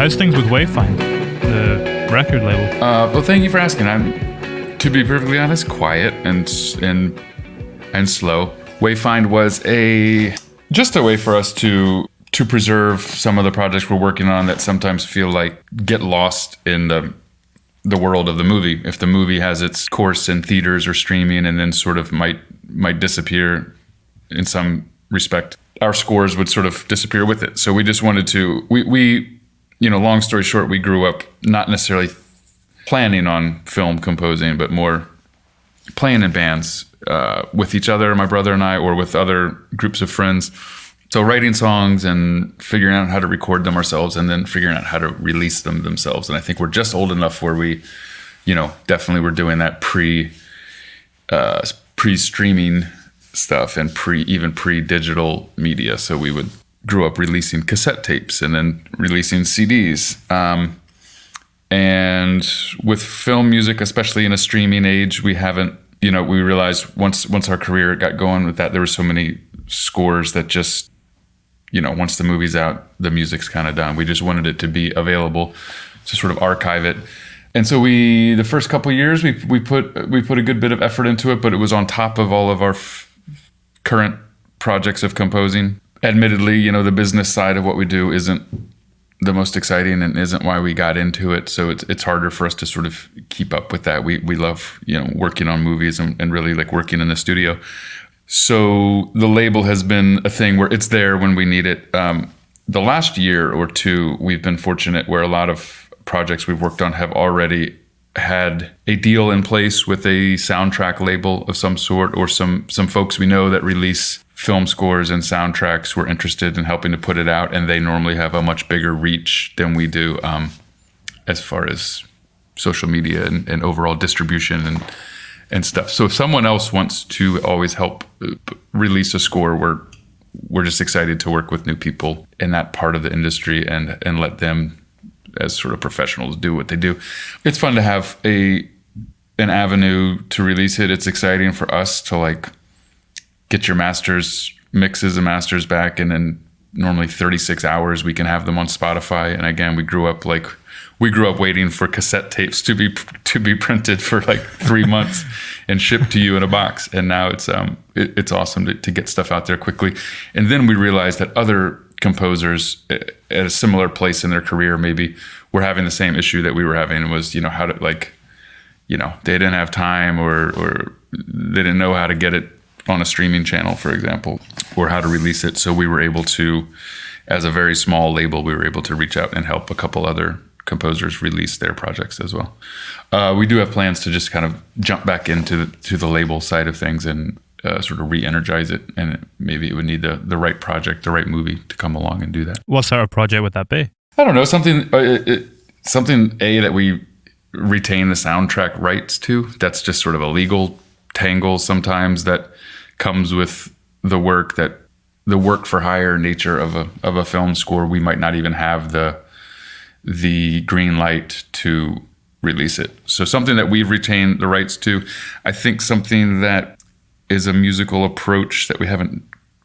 How's things with Wayfind, the record label? Well, thank you for asking. I'm, to be perfectly honest, quiet and slow. Wayfind was just a way for us to preserve some of the projects we're working on that sometimes feel like get lost in the world of the movie. If the movie has its course in theaters or streaming and then sort of might disappear in some respect, our scores would sort of disappear with it. So we just wanted to, long story short, we grew up not necessarily planning on film composing, but more playing in bands with each other, my brother and I, or with other groups of friends. So writing songs and figuring out how to record them ourselves and then figuring out how to release them themselves. And I think we're just old enough where we, definitely were doing that pre-streaming stuff and pre-digital media. So we grew up releasing cassette tapes and then releasing CDs. And with film music, especially in a streaming age, we haven't, we realized once our career got going with that, there were so many scores that just, once the movie's out, the music's kind of done. We just wanted it to be available to sort of archive it. And so the first couple of years, we put a good bit of effort into it, but it was on top of all of our current projects of composing. Admittedly, the business side of what we do isn't the most exciting and isn't why we got into it. So it's harder for us to sort of keep up with that. We love, working on movies and really like working in the studio. So the label has been a thing where it's there when we need it. The last year or two, we've been fortunate where a lot of projects we've worked on have already had a deal in place with a soundtrack label of some sort, or some folks we know that release film scores and soundtracks were interested in helping to put it out, and they normally have a much bigger reach than we do as far as social media and overall distribution and stuff. So if someone else wants to always help release a score, we're just excited to work with new people in that part of the industry and let them, as sort of professionals, do what they do. It's fun to have an avenue to release it. It's exciting for us to like get your mixes and masters back, and then normally 36 hours we can have them on Spotify. And again, we grew up waiting for cassette tapes to be printed for like 3 months and shipped to you in a box. And now it's awesome to get stuff out there quickly. And then we realized that other composers at a similar place in their career maybe were having the same issue that we were having, was how to they didn't have time or they didn't know how to get it on a streaming channel, for example, or how to release it. So we were able to, as a very small label, we were able to reach out and help a couple other composers release their projects as well. We do have plans to just kind of jump back into the label side of things and sort of re-energize it, and maybe it would need the right project, the right movie to come along and do that. What sort of project would that be? I don't know, something that we retain the soundtrack rights to. That's just sort of a legal tangle sometimes that comes with the work for hire nature of a film score. We might not even have the green light to release it. So something that we've retained the rights to. I think something that is a musical approach that we haven't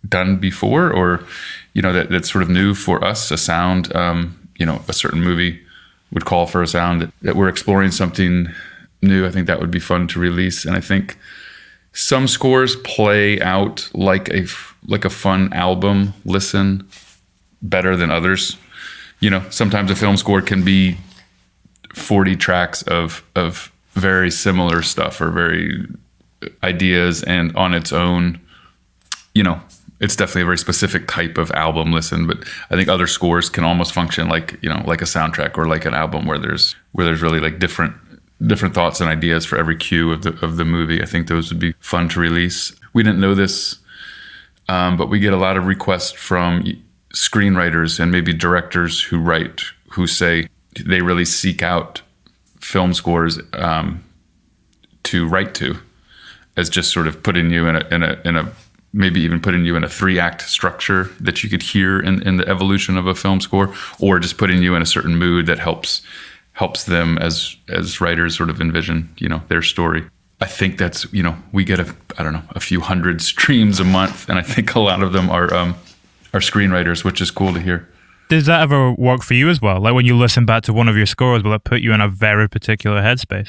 done before, or that's sort of new for us, a sound, a certain movie would call for a sound that we're exploring something new. I think that would be fun to release. And I think some scores play out like a fun album listen better than others. Sometimes a film score can be 40 tracks of very similar stuff or very ideas, and on its own, it's definitely a very specific type of album listen. But I think other scores can almost function like a soundtrack or like an album where there's really like different thoughts and ideas for every cue of the movie. I think those would be fun to release. We didn't know this, but we get a lot of requests from screenwriters and maybe directors who say they really seek out film scores to write to, as just sort of putting you in a maybe even putting you in a 3-act structure that you could hear in the evolution of a film score, or just putting you in a certain mood that helps them as writers sort of envision, their story. I think that's, we get a few hundred streams a month, and I think a lot of them are screenwriters, which is cool to hear. Does that ever work for you as well? Like when you listen back to one of your scores, will it put you in a very particular headspace?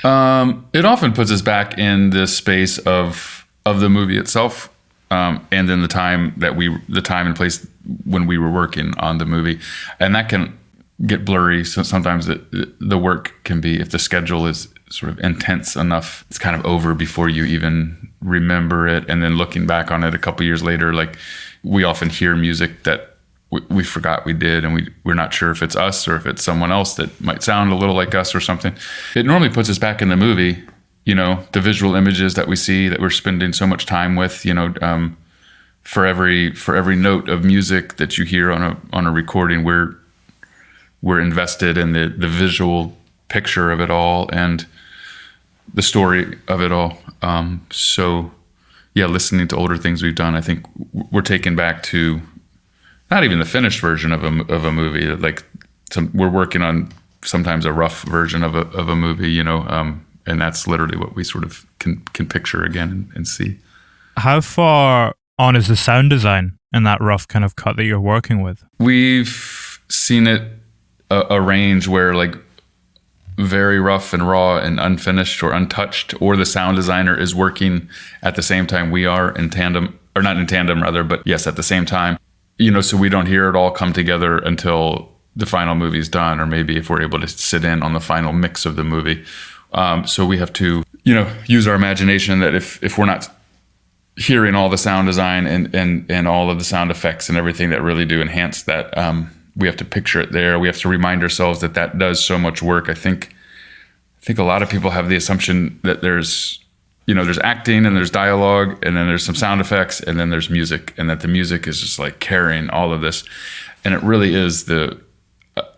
It often puts us back in the space of the movie itself, and then the time and place when we were working on the movie, and that can get blurry. So sometimes the work can be, if the schedule is sort of intense enough, it's kind of over before you even remember it. And then looking back on it a couple years later, like we often hear music that we forgot we did, and we're not sure if it's us or if it's someone else that might sound a little like us or something. It normally puts us back in the movie, the visual images that we see, that we're spending so much time with, for every note of music that you hear on a recording, we're invested in the visual picture of it all and the story of it all. So yeah, listening to older things we've done, I think we're taken back to not even the finished version of a movie. Like we're working on sometimes a rough version of a movie, and that's literally what we sort of can picture again and see. How far on is the sound design in that rough kind of cut that you're working with? We've seen it a range where like very rough and raw and unfinished or untouched, or the sound designer is working at the same time we are in tandem, or not in tandem rather, but yes, at the same time, so we don't hear it all come together until the final movie's done, or maybe if we're able to sit in on the final mix of the movie. So we have to, use our imagination, that if we're not hearing all the sound design and all of the sound effects and everything that really do enhance that, we have to picture it there. We have to remind ourselves that does so much work. I think a lot of people have the assumption that there's acting and there's dialogue and then there's some sound effects and then there's music, and that the music is just like carrying all of this. And it really is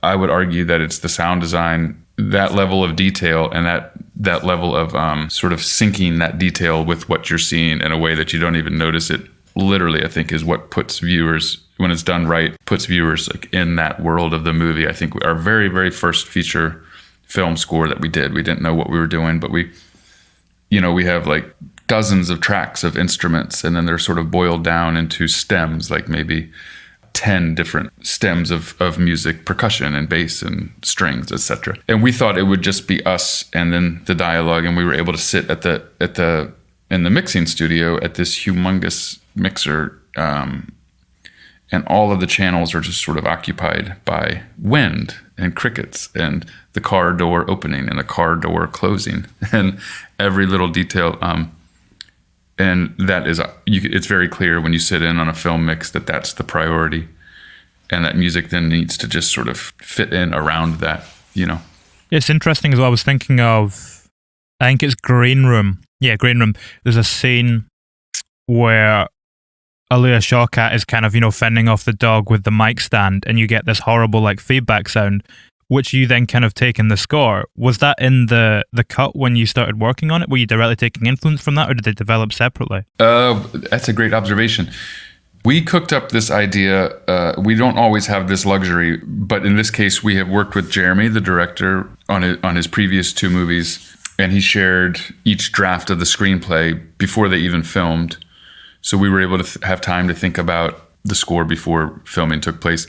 I would argue that it's the sound design, that level of detail and that level of sort of syncing that detail with what you're seeing in a way that you don't even notice it. Literally, I think is what puts viewers, when it's done right, puts viewers like in that world of the movie. I think our very, very first feature film score that we didn't know what we were doing, but we have like dozens of tracks of instruments, and then they're sort of boiled down into stems, like maybe 10 different stems of music, percussion and bass and strings, etc. And we thought it would just be us and then the dialogue, and we were able to sit in the mixing studio at this humongous mixer, and all of the channels are just sort of occupied by wind and crickets and the car door opening and the car door closing and every little detail. And that is, it's very clear when you sit in on a film mix that that's the priority, and that music then needs to just sort of fit in around that, It's interesting as well. I was thinking of, I think it's Green Room. Yeah, Green Room. There's a scene where Aaliyah Shawkat is kind of, fending off the dog with the mic stand, and you get this horrible like feedback sound, which you then kind of take in the score. Was that in the cut when you started working on it? Were you directly taking influence from that, or did they develop separately? That's a great observation. We cooked up this idea. We don't always have this luxury, but in this case, we have worked with Jeremy, the director, on his previous 2 movies, and he shared each draft of the screenplay before they even filmed. So we were able to have time to think about the score before filming took place.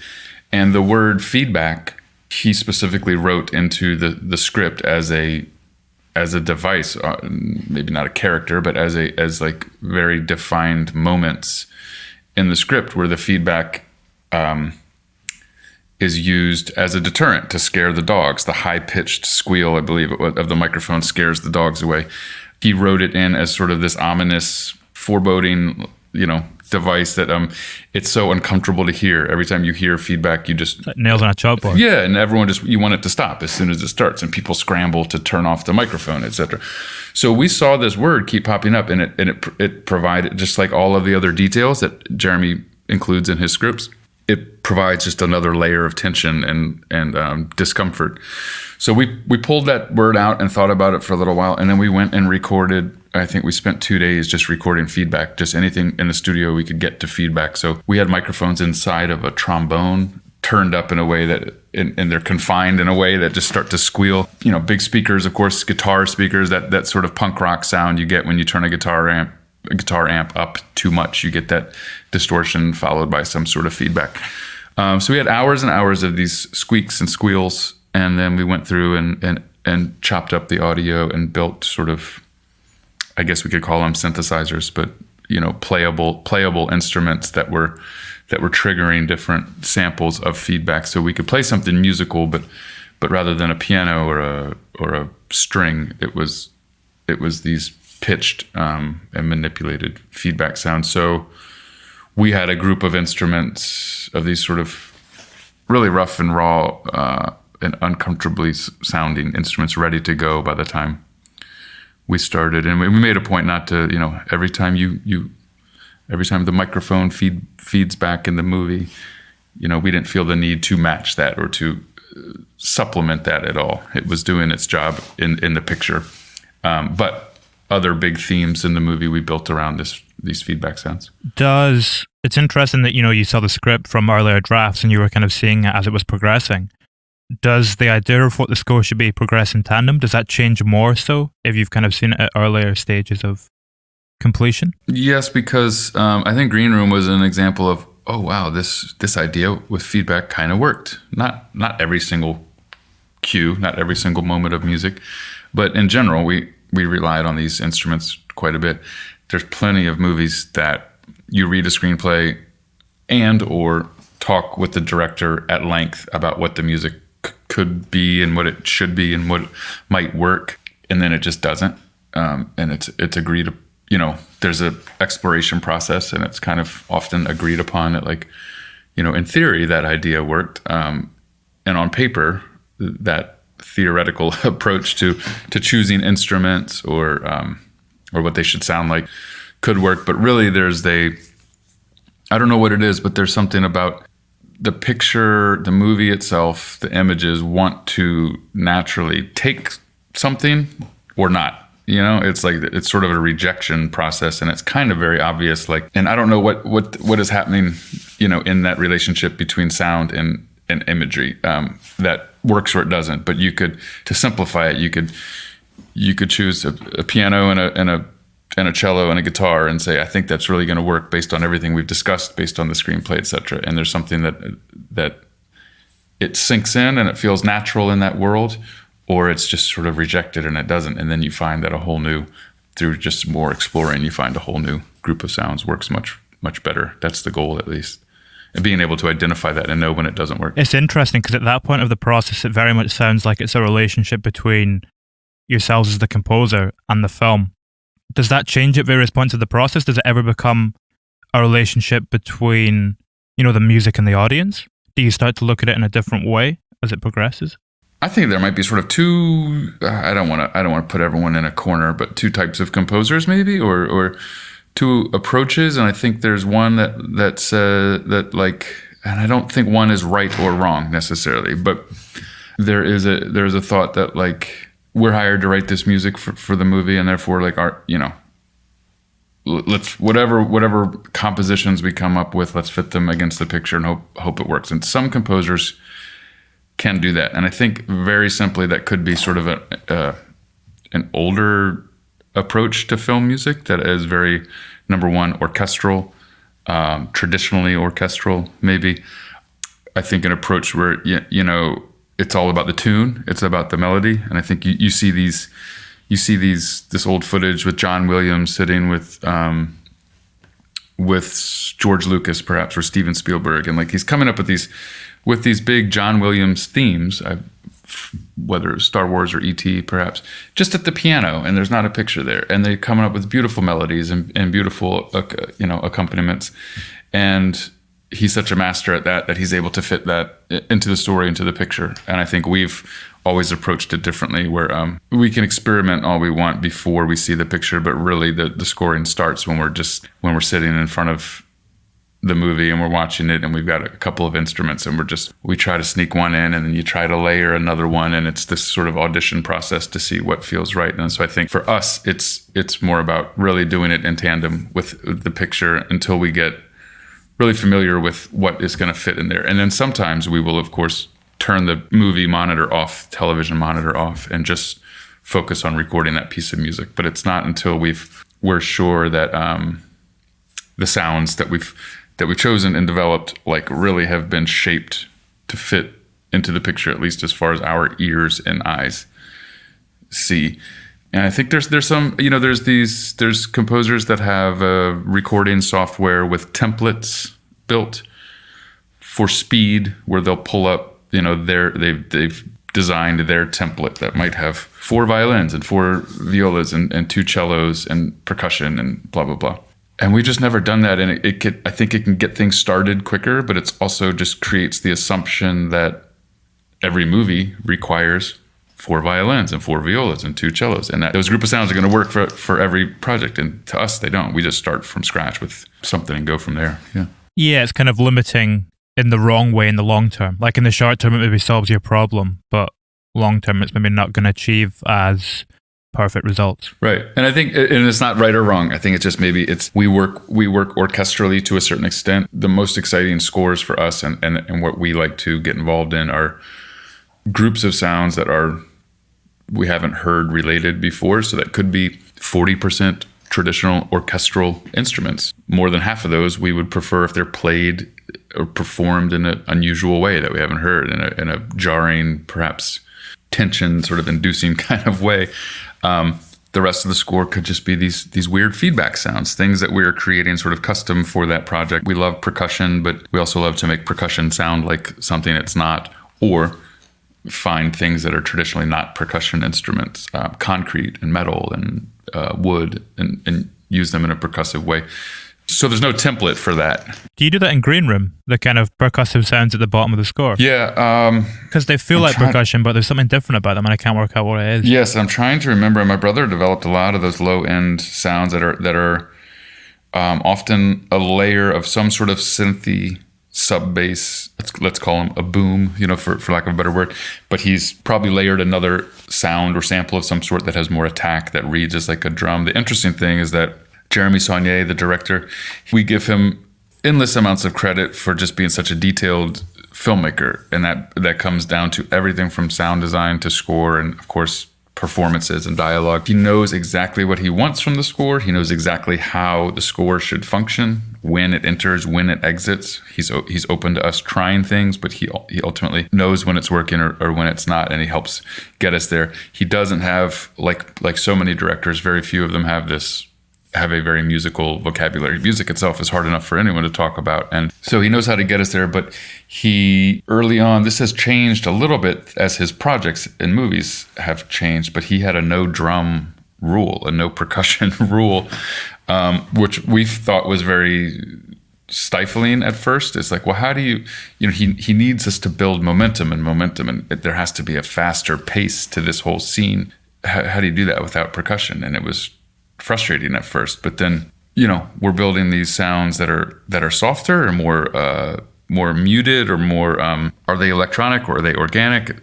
And the word feedback, he specifically wrote into the script as a device, maybe not a character, but as like very defined moments in the script where the feedback is used as a deterrent to scare the dogs. The high-pitched squeal, I believe, of the microphone scares the dogs away. He wrote it in as sort of this ominous, foreboding, device that it's so uncomfortable to hear. Every time you hear feedback, you just like nails on a chalkboard. Yeah, and everyone you want it to stop as soon as it starts, and people scramble to turn off the microphone, etc. So we saw this word keep popping up, and it provided, just like all of the other details that Jeremy includes in his scripts, it provides just another layer of tension and discomfort. So we pulled that word out and thought about it for a little while, and then we went and recorded. I think we spent 2 days just recording feedback, just anything in the studio we could get to feedback. So we had microphones inside of a trombone turned up in a way that, and they're confined in a way that just start to squeal. Big speakers, of course, guitar speakers, that sort of punk rock sound you get when you turn a guitar amp up too much. You get that distortion followed by some sort of feedback. So we had hours and hours of these squeaks and squeals, and then we went through and chopped up the audio and built sort of, I guess we could call them synthesizers, but playable instruments that were triggering different samples of feedback, so we could play something musical, but rather than a piano or a string, it was these pitched and manipulated feedback sounds. So we had a group of instruments, of these sort of really rough and raw and uncomfortably sounding instruments, ready to go by the time we started. And we made a point not to, every time every time the microphone feeds back in the movie, we didn't feel the need to match that or to supplement that at all. It was doing its job in the picture. But other big themes in the movie we built around these feedback sounds. It's interesting that, you saw the script from earlier drafts and you were kind of seeing it as it was progressing. Does the idea of what the score should be progress in tandem? Does that change more so if you've kind of seen it at earlier stages of completion? Yes, because I think Green Room was an example of, oh wow, this idea with feedback kind of worked. Not every single cue, not every single moment of music, but in general, we relied on these instruments quite a bit. There's plenty of movies that you read a screenplay and or talk with the director at length about what the music could be and what it should be and what might work, and then it just doesn't. And it's agreed, there's an exploration process, and it's kind of often agreed upon that, like, in theory that idea worked, and on paper that theoretical approach to choosing instruments or what they should sound like could work. But really I don't know what it is, but there's something about the picture, the movie itself, the images want to naturally take something or not. It's like, it's sort of a rejection process, and it's kind of very obvious. Like, and I don't know what is happening, in that relationship between sound and imagery that works or it doesn't. But to simplify it, you could choose a piano and a cello and a guitar and say, I think that's really going to work based on everything we've discussed, based on the screenplay, et cetera. And there's something that it sinks in and it feels natural in that world, or it's just sort of rejected and it doesn't. And then you find that through just more exploring, you find a whole new group of sounds works much, much better. That's the goal, at least. And being able to identify that and know when it doesn't work. It's interesting because at that point of the process, it very much sounds like it's a relationship between yourselves as the composer and the film. Does that change at various points of the process? Does it ever become a relationship between, the music and the audience? Do you start to look at it in a different way as it progresses? I think there might be sort of two. I don't want to put everyone in a corner, but two types of composers, maybe, or two approaches. And I think there's one that's that like, and I don't think one is right or wrong necessarily, but there's a thought that, like, we're hired to write this music for the movie, and therefore, like, let's whatever compositions we come up with, let's fit them against the picture and hope it works. And some composers can do that, and I think very simply that could be sort of an older approach to film music that is very, number one, orchestral, traditionally orchestral, maybe. I think an approach where it's all about the tune, it's about the melody, and I think you see this old footage with John Williams sitting with George Lucas, perhaps, or Steven Spielberg, and like he's coming up with these big John Williams themes, whether it's Star Wars or E.T., perhaps, just at the piano, and there's not a picture there, and they're coming up with beautiful melodies and beautiful accompaniments, and he's such a master at that he's able to fit that into the story, into the picture. And I think we've always approached it differently, where we can experiment all we want before we see the picture, but really the scoring starts when we're sitting in front of the movie and we're watching it, and we've got a couple of instruments, and we try to sneak one in, and then you try to layer another one, and it's this sort of audition process to see what feels right. And so I think for us, it's more about really doing it in tandem with the picture until we get really familiar with what is going to fit in there. And then sometimes we will, of course, turn the movie monitor off, television monitor off, and just focus on recording that piece of music. But it's not until we're sure that the sounds that we've chosen and developed like really have been shaped to fit into the picture, at least as far as our ears and eyes see. And I think there's some, there's composers that have recording software with templates built for speed, where they'll pull up, they've designed their template that might have 4 violins and 4 violas and 2 cellos and percussion and blah, blah, blah. And we've just never done that. And I think it can get things started quicker, but it's also just creates the assumption that every movie requires 4 violins and 4 violas and 2 cellos, and that those group of sounds are going to work for every project. And to us, they don't. We just start from scratch with something and go from there. Yeah, it's kind of limiting in the wrong way in the long term. Like in the short term, it maybe solves your problem, but long term, it's maybe not going to achieve as perfect results. Right. And I think, and it's not right or wrong. I think it's just maybe we work orchestrally to a certain extent. The most exciting scores for us and what we like to get involved in are groups of sounds that we haven't heard related before. So that could be 40% traditional orchestral instruments. More than half of those we would prefer if they're played or performed in an unusual way that we haven't heard, in a jarring, perhaps tension sort of inducing kind of way. The rest of the score could just be these weird feedback sounds, things that we're creating sort of custom for that project. We love percussion, but we also love to make percussion sound like something it's not, or find things that are traditionally not percussion instruments, concrete and metal and wood, and use them in a percussive way. So there's no template for that. Do you do that in Green Room, the kind of percussive sounds at the bottom of the score? Yeah. Because they feel like percussion, but there's something different about them, and I can't work out what it is. Yes, I'm trying to remember. My brother developed a lot of those low-end sounds that are often a layer of some sort of synthy sub-bass. Let's call him a boom, for lack of a better word. But he's probably layered another sound or sample of some sort that has more attack, that reads as like a drum. The interesting thing is that Jeremy Saulnier, the director, we give him endless amounts of credit for just being such a detailed filmmaker. And that comes down to everything from sound design to score and, of course, performances and dialogue. He knows exactly what he wants from the score. He knows exactly how the score should function, when it enters, when it exits. He's open to us trying things, but he ultimately knows when it's working or when it's not, and he helps get us there. He doesn't have, like so many directors, very few of them have a very musical vocabulary. Music itself is hard enough for anyone to talk about. And so he knows how to get us there, but he, early on, this has changed a little bit as his projects and movies have changed, but he had a no drum rule, a no percussion rule, which we thought was very stifling at first. It's like, well, how do you he needs us to build momentum, and there has to be a faster pace to this whole scene. How do you do that without percussion? And it was frustrating at first, but then we're building these sounds that are softer and more muted, or more are they electronic or are they organic?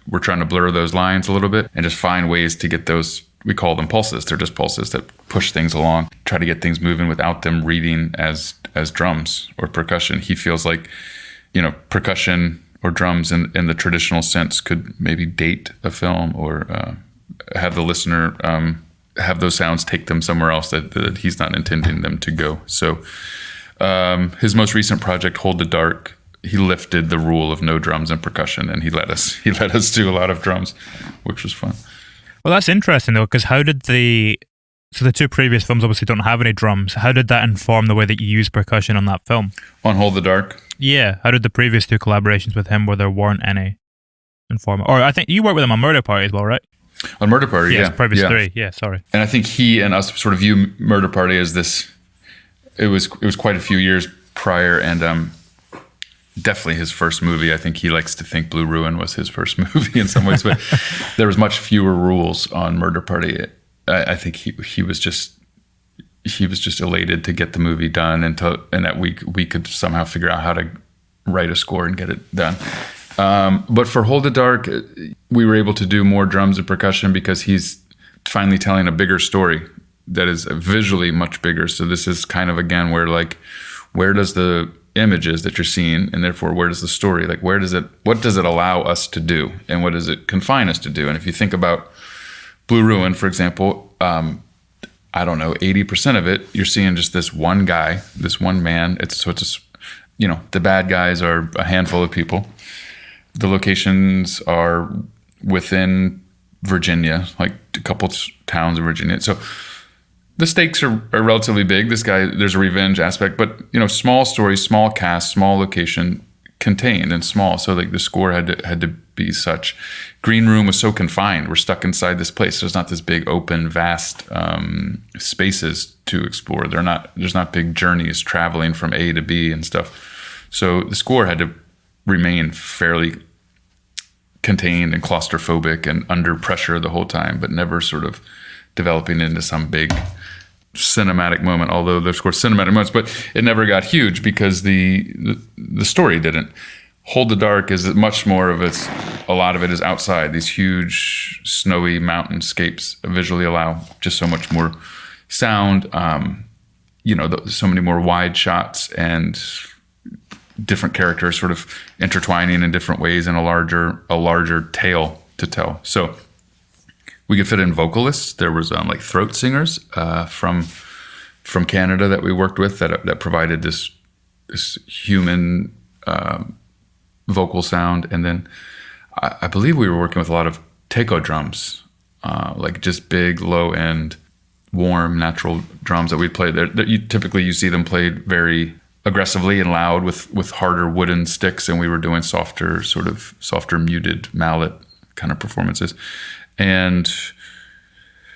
We're trying to blur those lines a little bit and just find ways to get those. We call them pulses. They're just pulses that push things along, try to get things moving without them reading as drums or percussion. He feels like percussion or drums in the traditional sense could maybe date a film or have the listener have those sounds take them somewhere else that he's not intending them to go. So his most recent project, Hold the Dark, he lifted the rule of no drums and percussion, and he let us do a lot of drums, which was fun. Well, that's interesting though, because how did the 2 previous films obviously don't have any drums. How did that inform the way that you use percussion on that film? On Hold the Dark? Yeah. How did the previous 2 collaborations with him, where there weren't any, inform? Or I think you worked with him on Murder Party as well, right? On Murder Party, yeah. Previous 3, yeah, sorry. And I think he and us sort of view Murder Party as this. It was quite a few years prior, and definitely his first movie. I think he likes to think Blue Ruin was his first movie in some ways, but there was much fewer rules on Murder Party. I think he was just elated to get the movie done, and that we could somehow figure out how to write a score and get it done. But for Hold the Dark, we were able to do more drums and percussion because he's finally telling a bigger story that is visually much bigger. So this is kind of, again, where does the images that you're seeing, and therefore where does the story, what does it allow us to do, and what does it confine us to do? And if you think about Blue Ruin, for example, I don't know, 80% of it, you're seeing just this one guy, this one man. The bad guys are a handful of people. The locations are within Virginia, like a couple towns in Virginia. So the stakes are relatively big. This guy, there's a revenge aspect, but small story, small cast, small location, contained and small. So like the score had to be such. Green room was so confined. We're stuck inside this place. There's not this big open, vast spaces to explore. There's not big journeys traveling from A to B and stuff. So the score had to remain fairly contained and claustrophobic and under pressure the whole time, but never sort of developing into some big cinematic moment, although there's of course cinematic moments, but it never got huge because the story didn't. Hold the Dark is much more of a lot of it is outside. These huge snowy mountainscapes visually allow just so much more sound, so many more wide shots and different characters sort of intertwining in different ways and a larger tale to tell. So we could fit in vocalists. There was like throat singers from Canada that we worked with that provided this human vocal sound. And then I believe we were working with a lot of taiko drums, like just big, low end, warm, natural drums that we played there. Typically you see them played very aggressively and loud with harder wooden sticks, and we were doing softer muted mallet kind of performances. And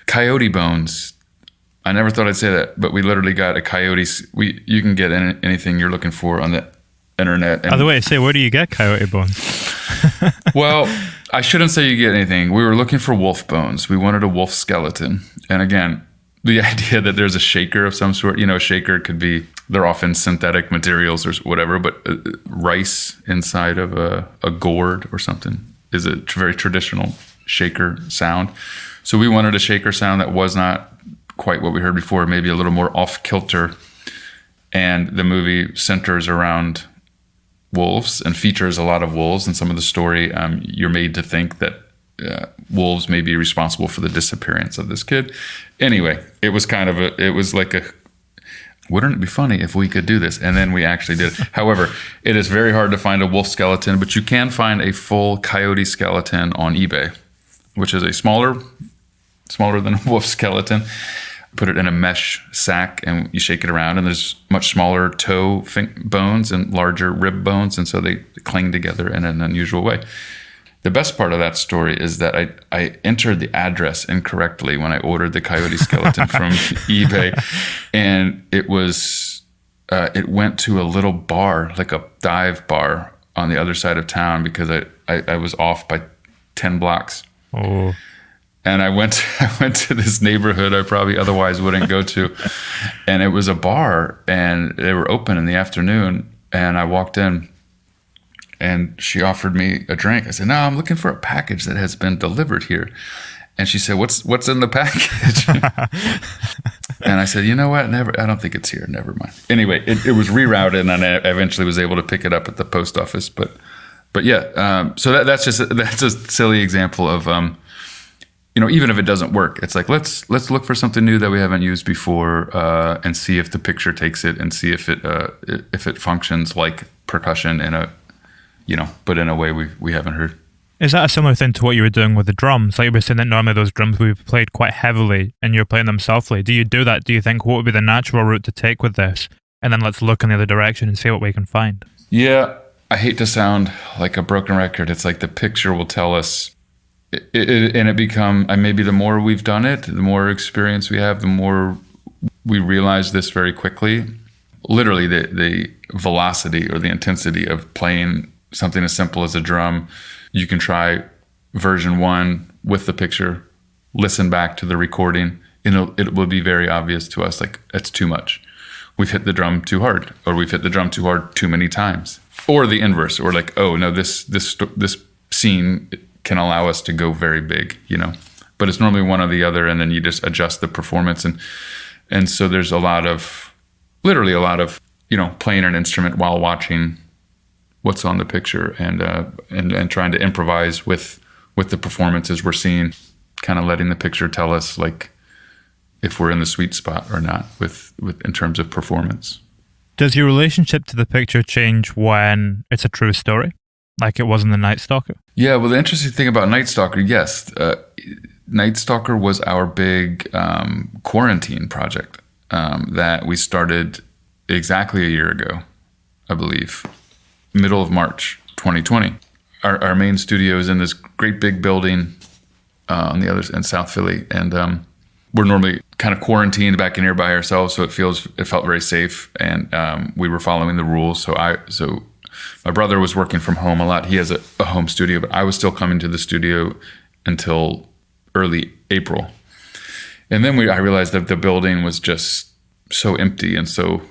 coyote bones, I never thought I'd say that, but we literally got a coyote. You can get anything you're looking for on the internet. By the way, where do you get coyote bones? Well, I shouldn't say you get anything. We were looking for wolf bones. We wanted a wolf skeleton. And again, the idea that there's a shaker of some sort, a shaker could be, they're often synthetic materials or whatever, but rice inside of a gourd or something is a very traditional shaker sound. So we wanted a shaker sound that was not quite what we heard before, maybe a little more off kilter. And the movie centers around wolves and features a lot of wolves. And some of the story, you're made to think that wolves may be responsible for the disappearance of this kid. Anyway, it was wouldn't it be funny if we could do this? And then we actually did. However, it is very hard to find a wolf skeleton, but you can find a full coyote skeleton on eBay, which is a smaller than a wolf skeleton. Put it in a mesh sack and you shake it around, and there's much smaller toe bones and larger rib bones, and so they cling together in an unusual way. The best part of that story is that I entered the address incorrectly when I ordered the coyote skeleton from eBay, and it went to a little bar, like a dive bar on the other side of town, because I was off by 10 blocks. Oh. And I went to this neighborhood I probably otherwise wouldn't go to, and it was a bar, and they were open in the afternoon, and I walked in, and she offered me a drink. I said, "No, I'm looking for a package that has been delivered here." And she said, "What's in the package?" And I said, "You know what? I don't think it's here. Never mind." Anyway, it was rerouted, and I eventually was able to pick it up at the post office. But yeah, so that's a silly example of even if it doesn't work, it's like let's look for something new that we haven't used before, and see if the picture takes it, and see if it functions like percussion but in a way we haven't heard. Is that a similar thing to what you were doing with the drums? Like you were saying that normally those drums would be played quite heavily and you're playing them softly. Do you do that? Do you think what would be the natural route to take with this? And then let's look in the other direction and see what we can find. Yeah, I hate to sound like a broken record. It's like the picture will tell us, maybe the more we've done it, the more experience we have, the more we realize this very quickly. Literally the velocity or the intensity of playing something as simple as a drum. You can try version 1 with the picture, listen back to the recording, and it will be very obvious to us, like, it's too much. We've hit the drum too hard, or we've hit the drum too hard too many times. Or the inverse, or like, oh no, this scene can allow us to go very big, But it's normally one or the other, and then you just adjust the performance. And so there's literally a lot of, playing an instrument while watching what's on the picture, and trying to improvise with the performances we're seeing, kind of letting the picture tell us, like, if we're in the sweet spot or not with in terms of performance. Does your relationship to the picture change when it's a true story, like it was in the Night Stalker? Yeah, well, the interesting thing about Night Stalker, yes, Night Stalker was our big quarantine project that we started exactly a year ago, I believe, middle of March 2020. Our main studio is in this great big building on the other in South Philly, and we're normally kind of quarantined back in here by ourselves, so it felt very safe, and we were following the rules. So my brother was working from home a lot. He has a home studio, but I was still coming to the studio until early April, and then I realized that the building was just so empty and so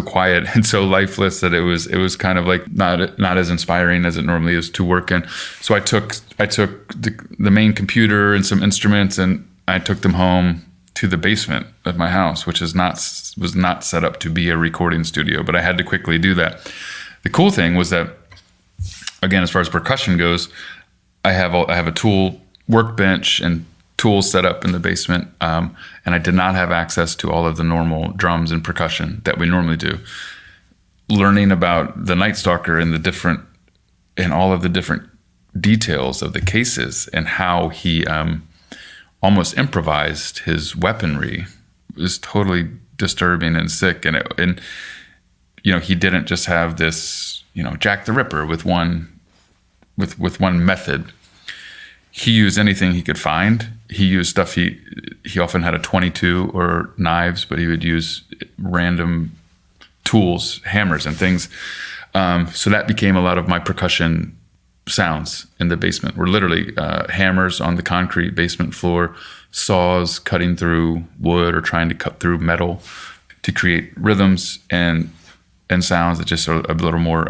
quiet and so lifeless that it was kind of like not as inspiring as it normally is to work in. So I took the main computer and some instruments, and I took them home to the basement of my house, which was not set up to be a recording studio, but I had to quickly do that. The cool thing was that, again, as far as percussion goes, I have a tool workbench and tools set up in the basement, and I did not have access to all of the normal drums and percussion that we normally do. Learning about the Night Stalker and all of the different details of the cases and how he almost improvised his weaponry was totally disturbing and sick. And he didn't just have this, Jack the Ripper with one method. He used anything he could find. He used stuff. He often had a 22 or knives, but he would use random tools, hammers and things. So that became a lot of my percussion sounds in the basement. Were literally hammers on the concrete basement floor, saws cutting through wood or trying to cut through metal to create rhythms and sounds that just are a little more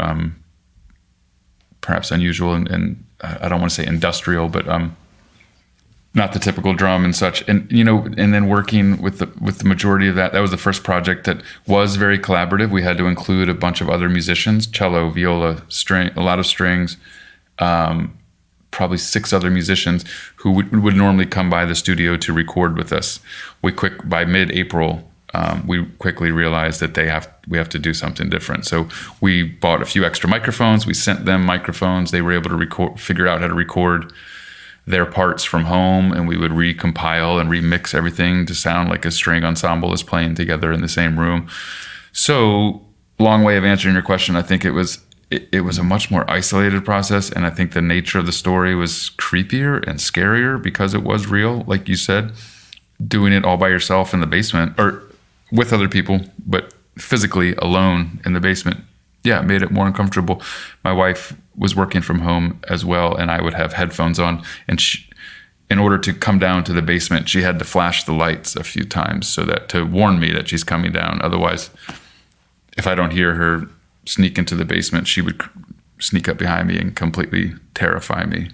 perhaps unusual and I don't want to say industrial, but not the typical drum and such. And and then working with the majority of that was the first project that was very collaborative. We had to include a bunch of other musicians: cello, viola, string, a lot of strings, probably 6 other musicians who would normally come by the studio to record with us. By mid-April, we quickly realized that we have to do something different. So we bought a few extra microphones. We sent them microphones. They were able to figure out how to record their parts from home, and we would recompile and remix everything to sound like a string ensemble is playing together in the same room. So, long way of answering your question. I think it was a much more isolated process, and I think the nature of the story was creepier and scarier because it was real, like you said. Doing it all by yourself in the basement, or with other people, but physically alone in the basement, it made it more uncomfortable. My wife was working from home as well, and I would have headphones on, and in order to come down to the basement, she had to flash the lights a few times to warn me that she's coming down. Otherwise, if I don't hear her sneak into the basement, she would sneak up behind me and completely terrify me.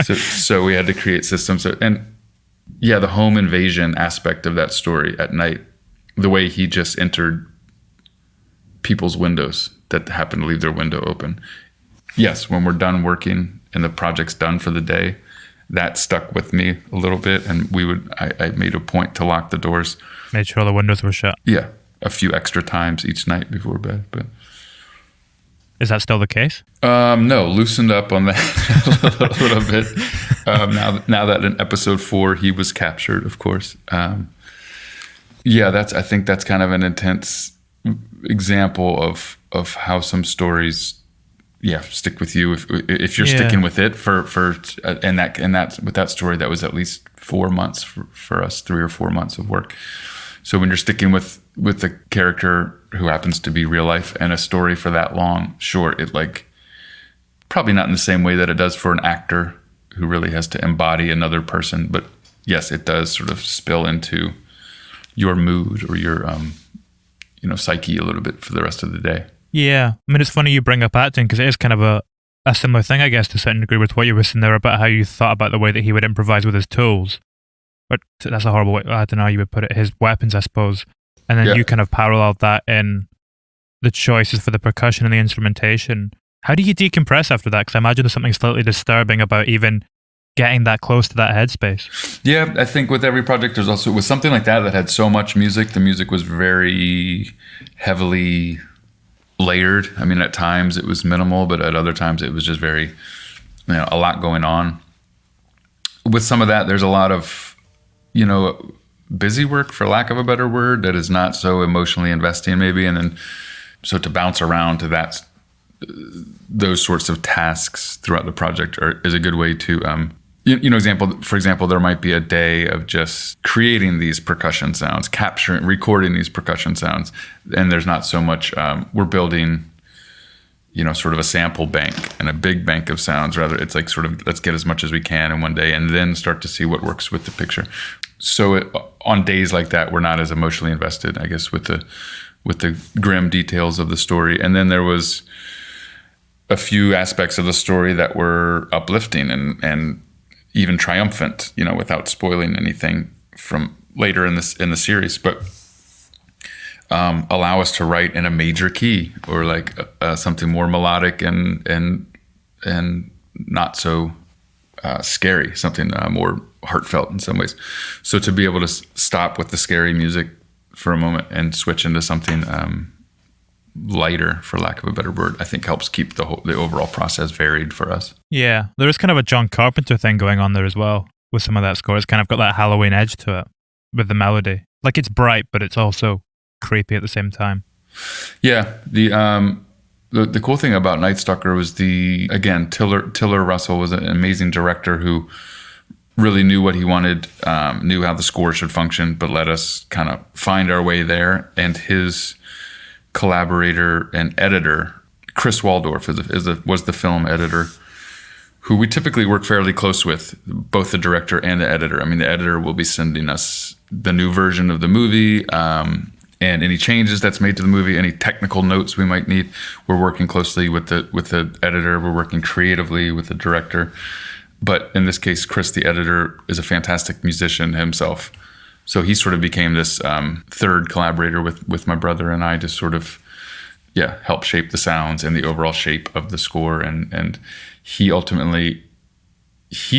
So we had to create systems. The home invasion aspect of that story at night, the way he just entered people's windows that happen to leave their window open. Yes, when we're done working and the project's done for the day, that stuck with me a little bit, and I made a point to lock the doors. Made sure all the windows were shut. Yeah, a few extra times each night before bed. But is that still the case? No, loosened up on that a little bit. Now that in episode 4 he was captured, of course. I think that's kind of an intense example of how some stories stick with you if you're sticking with it and that with that story that was at least 4 months for us, 3 or 4 months of work. So when you're sticking with the character who happens to be real life and a story for that long, sure, it probably not in the same way that it does for an actor who really has to embody another person, but yes, it does sort of spill into your mood or your psyche a little bit for the rest of the day. Yeah. I mean, it's funny you bring up acting because it is kind of a similar thing, I guess, to a certain degree with what you were saying there about how you thought about the way that he would improvise with his tools. But that's a horrible way, I don't know how you would put it, his weapons, I suppose. And then you kind of paralleled that in the choices for the percussion and the instrumentation. How do you decompress after that? Because I imagine there's something slightly disturbing about even getting that close to that headspace. Yeah, I think with every project, there's also, with something like that had so much music, the music was very heavily layered. I mean, at times it was minimal, but at other times it was just very, a lot going on. With some of that, there's a lot of, busy work, for lack of a better word, that is not so emotionally investing maybe. And then, so to bounce around to those sorts of tasks throughout the project is a good way to, for example, there might be a day of just creating these percussion sounds, recording these percussion sounds. And there's not so much, we're building, sort of a sample bank and a big bank of sounds. Rather, it's like sort of, let's get as much as we can in one day and then start to see what works with the picture. So on days like that, we're not as emotionally invested, I guess, with the grim details of the story. And then there was a few aspects of the story that were uplifting and even triumphant, without spoiling anything from later in the series, but allow us to write in a major key or like something more melodic and not so scary, something more heartfelt in some ways. So to be able to stop with the scary music for a moment and switch into something lighter, for lack of a better word, I think helps keep the overall process varied for us. Yeah, there is kind of a John Carpenter thing going on there as well with some of that score. It's kind of got that Halloween edge to it with the melody. Like, it's bright, but it's also creepy at the same time. Yeah, the cool thing about Night Stalker was Tiller Russell was an amazing director who really knew what he wanted, knew how the score should function, but let us kind of find our way there. And his collaborator and editor, Chris Waldorf, was the film editor, who we typically work fairly close with, both the director and the editor. I mean, the editor will be sending us the new version of the movie, and any changes that's made to the movie, any technical notes we might need. We're working closely with the editor. We're working creatively with the director. But in this case, Chris, the editor, is a fantastic musician himself. So he sort of became this third collaborator with my brother and I to sort of, help shape the sounds and the overall shape of the score. And he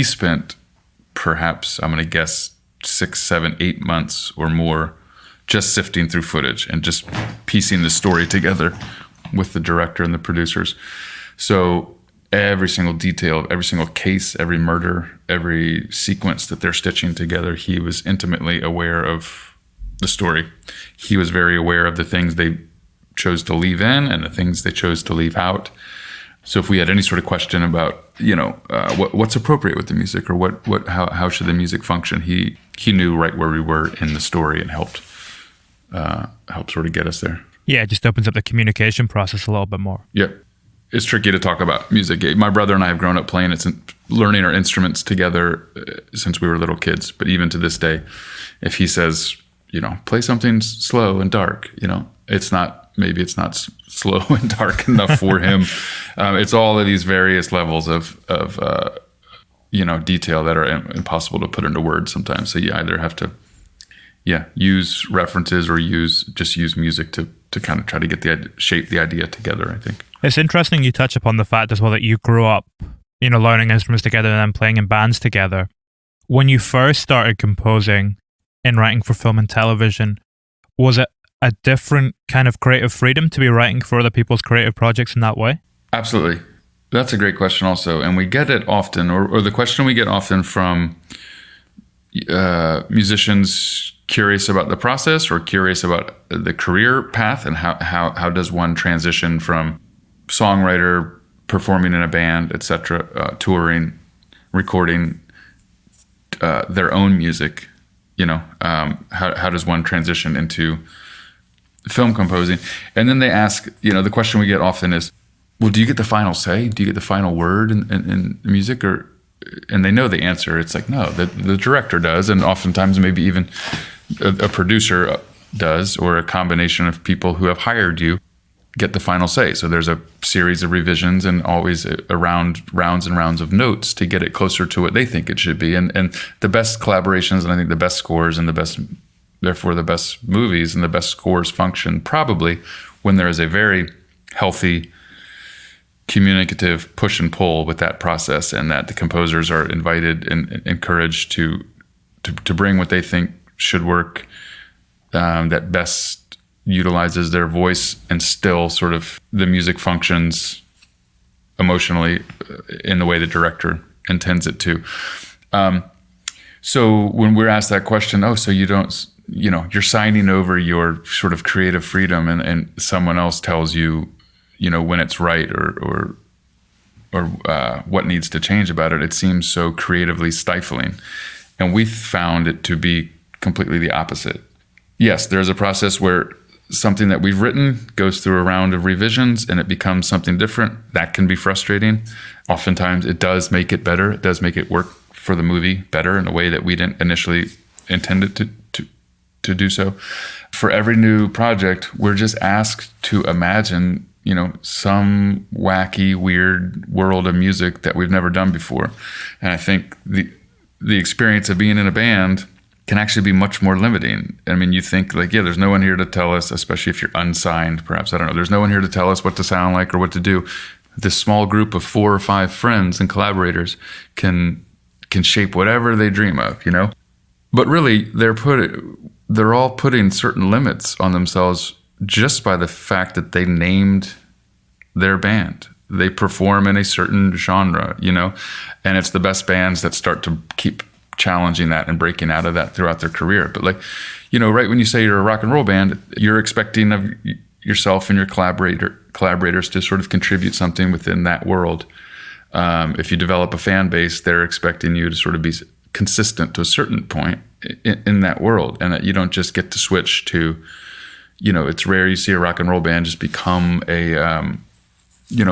spent perhaps, I'm going to guess, 6, 7, 8 months or more just sifting through footage and just piecing the story together with the director and the producers. So every single detail, every single case, every murder, every sequence that they're stitching together, he was intimately aware of the story. He was very aware of the things they chose to leave in and the things they chose to leave out. So if we had any sort of question about, what's appropriate with the music or how should the music function, he knew right where we were in the story and helped sort of get us there. Yeah, it just opens up the communication process a little bit more. Yeah. It's tricky to talk about music. My brother and I have grown up playing it, learning our instruments together since we were little kids. But even to this day, if he says, play something slow and dark, it's not slow and dark enough for him. It's all of these various levels of detail that are impossible to put into words sometimes. So you either have to, use references or use music to kind of try to shape the idea together, I think. It's interesting you touch upon the fact as well that you grew up, learning instruments together and then playing in bands together. When you first started composing and writing for film and television, was it a different kind of creative freedom to be writing for other people's creative projects in that way? Absolutely. That's a great question also. And we get it often, or the question we get often from musicians curious about the process or curious about the career path and how does one transition from songwriter, performing in a band, etc., touring, recording their own music, how does one transition into film composing? And then they ask, the question we get often is, well, do you get the final say? Do you get the final word in music? And they know the answer. It's like, no, the director does. And oftentimes maybe even a producer does, or a combination of people who have hired you get the final say. So there's a series of revisions and always rounds and rounds of notes to get it closer to what they think it should be. And the best collaborations, and I think the best scores and therefore the best movies and the best scores function probably when there is a very healthy communicative push and pull with that process, and that the composers are invited and encouraged to bring what they think should work, that best utilizes their voice, and still sort of the music functions emotionally in the way the director intends it to. So when we're asked that question, so you don't, you're signing over your sort of creative freedom, and someone else tells you, when it's right or what needs to change about it, it seems so creatively stifling. And we found it to be completely the opposite. Yes, there's a process where something that we've written goes through a round of revisions and it becomes something different. That can be frustrating. Oftentimes it does make it better. It does make it work for the movie better in a way that we didn't initially intend it to do so. For every new project, we're just asked to imagine, some wacky, weird world of music that we've never done before. And I think the experience of being in a band can actually be much more limiting. I mean, you think there's no one here to tell us, especially if you're unsigned, perhaps, I don't know, there's no one here to tell us what to sound like or what to do. This small group of 4 or 5 friends and collaborators can shape whatever they dream of, But really, they're all putting certain limits on themselves just by the fact that they named their band. They perform in a certain genre, and it's the best bands that start to keep challenging that and breaking out of that throughout their career. But right when you say you're a rock and roll band, you're expecting of yourself and your collaborators to sort of contribute something within that world. If you develop a fan base, they're expecting you to sort of be consistent to a certain point in that world, and that you don't just get to switch to, it's rare you see a rock and roll band just become a,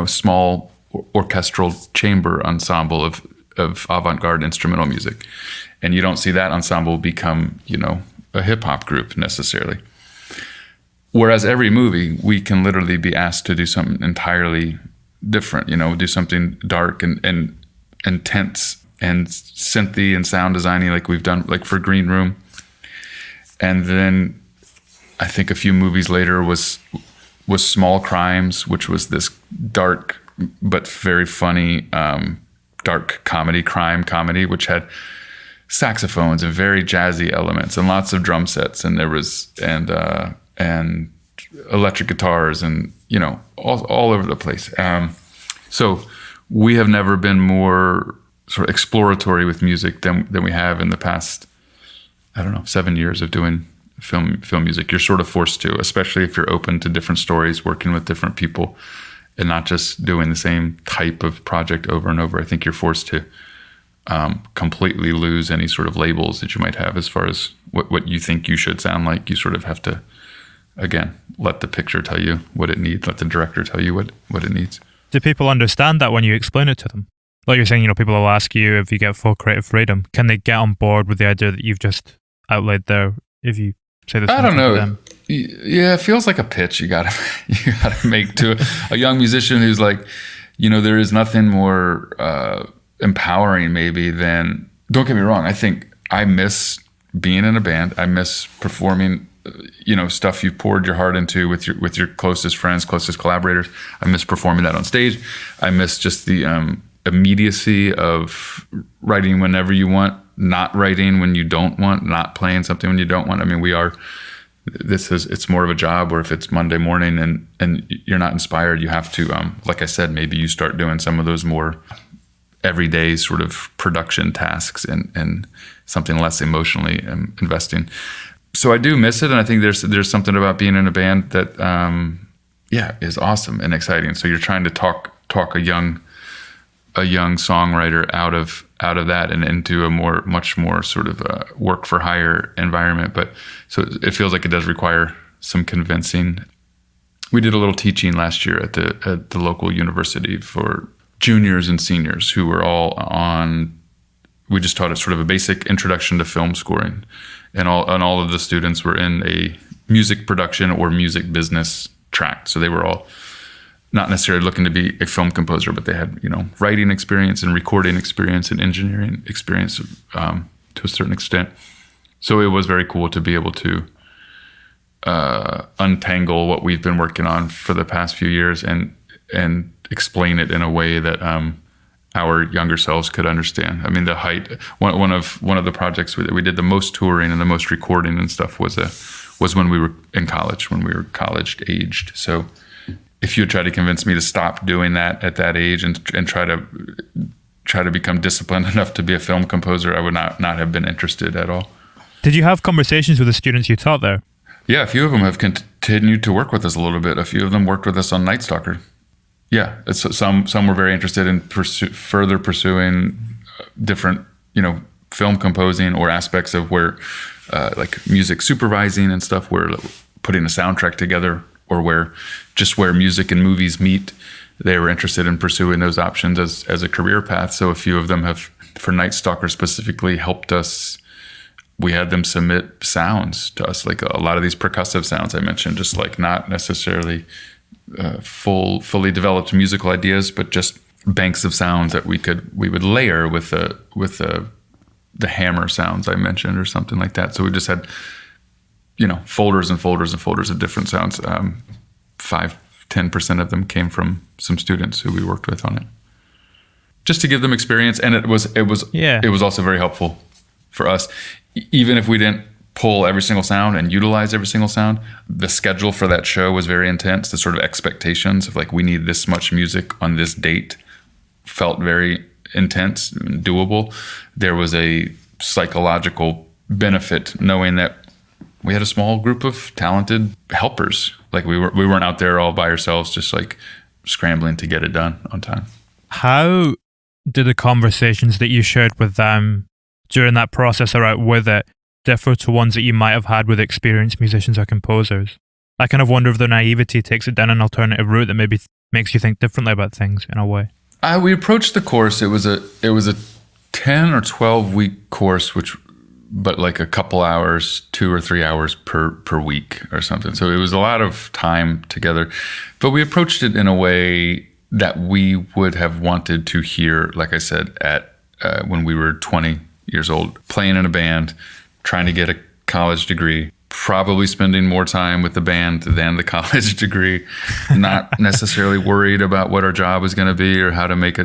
small orchestral chamber ensemble of avant-garde instrumental music. And you don't see that ensemble become, a hip-hop group necessarily. Whereas every movie, we can literally be asked to do something entirely different, do something dark and intense and synthy and sound designing like we've done, like for Green Room. And then I think a few movies later was Small Crimes, which was this dark but very funny dark crime comedy, which had saxophones and very jazzy elements and lots of drum sets, and there was and electric guitars and all over the place. So we have never been more sort of exploratory with music than we have in the past, 7 years of doing film music. You're sort of forced to, especially if you're open to different stories, working with different people, and not just doing the same type of project over and over. I think you're forced to completely lose any sort of labels that you might have as far as what you think you should sound like. You sort of have to, again, let the picture tell you what it needs, let the director tell you what it needs. Do people understand that when you explain it to them? Like you're saying, people will ask you if you get full creative freedom. Can they get on board with the idea that you've just outlaid there if you say this? I don't know. Yeah, it feels like a pitch you gotta make to a young musician who's like, there is nothing more empowering maybe than, don't get me wrong, I think I miss being in a band. I miss performing, stuff you poured your heart into with your closest friends, closest collaborators. I miss performing that on stage. I miss just the immediacy of writing whenever you want, not writing when you don't want, not playing something when you don't want. I mean, it's more of a job where if it's Monday morning and you're not inspired, you have to, like I said, maybe you start doing some of those more everyday sort of production tasks and something less emotionally investing. So I do miss it. And I think there's something about being in a band that, is awesome and exciting. So you're trying to talk a young songwriter out of that and into a much more sort of work for hire environment. But so it feels like it does require some convincing. We did a little teaching last year at the local university for juniors and seniors who were all on. We just taught a sort of a basic introduction to film scoring, and all of the students were in a music production or music business track. So they were all not necessarily looking to be a film composer, but they had, writing experience and recording experience and engineering experience to a certain extent. So it was very cool to be able to untangle what we've been working on for the past few years and explain it in a way that our younger selves could understand. I mean, the height, one of the projects that we did the most touring and the most recording and stuff was when we were in college, when we were college aged. So if you had tried to convince me to stop doing that at that age and try to become disciplined enough to be a film composer, I would not have been interested at all. Did you have conversations with the students you taught there? Yeah, a few of them have continued to work with us a little bit. A few of them worked with us on Night Stalker. Yeah, some were very interested in further pursuing different, film composing or aspects of where, like music supervising and stuff, where putting a soundtrack together, or where music and movies meet. They were interested in pursuing those options as a career path. So a few of them have, for Night Stalker specifically, helped us. We had them submit sounds to us, like a lot of these percussive sounds I mentioned, just like not necessarily fully developed musical ideas, but just banks of sounds that we would layer with the hammer sounds I mentioned or something like that. So we just had, folders and folders and folders of different sounds. 5-10% of them came from some students who we worked with on it, just to give them experience. And it was also very helpful for us, even if we didn't pull every single sound and utilize every single sound. The schedule for that show was very intense. The sort of expectations of like, we need this much music on this date felt very intense and doable. There was a psychological benefit knowing that we had a small group of talented helpers. Like we weren't out there all by ourselves, just like scrambling to get it done on time. How did the conversations that you shared with them during that process or out with it differ to ones that you might have had with experienced musicians or composers? I kind of wonder if their naivety takes it down an alternative route that maybe makes you think differently about things in a way. We approached the course. It was a 10 or 12 week course, but like a couple hours, 2 or 3 hours per week or something. So it was a lot of time together, but we approached it in a way that we would have wanted to hear, like I said, when we were 20 years old, playing in a band, trying to get a college degree, probably spending more time with the band than the college degree, not necessarily worried about what our job was going to be or how to make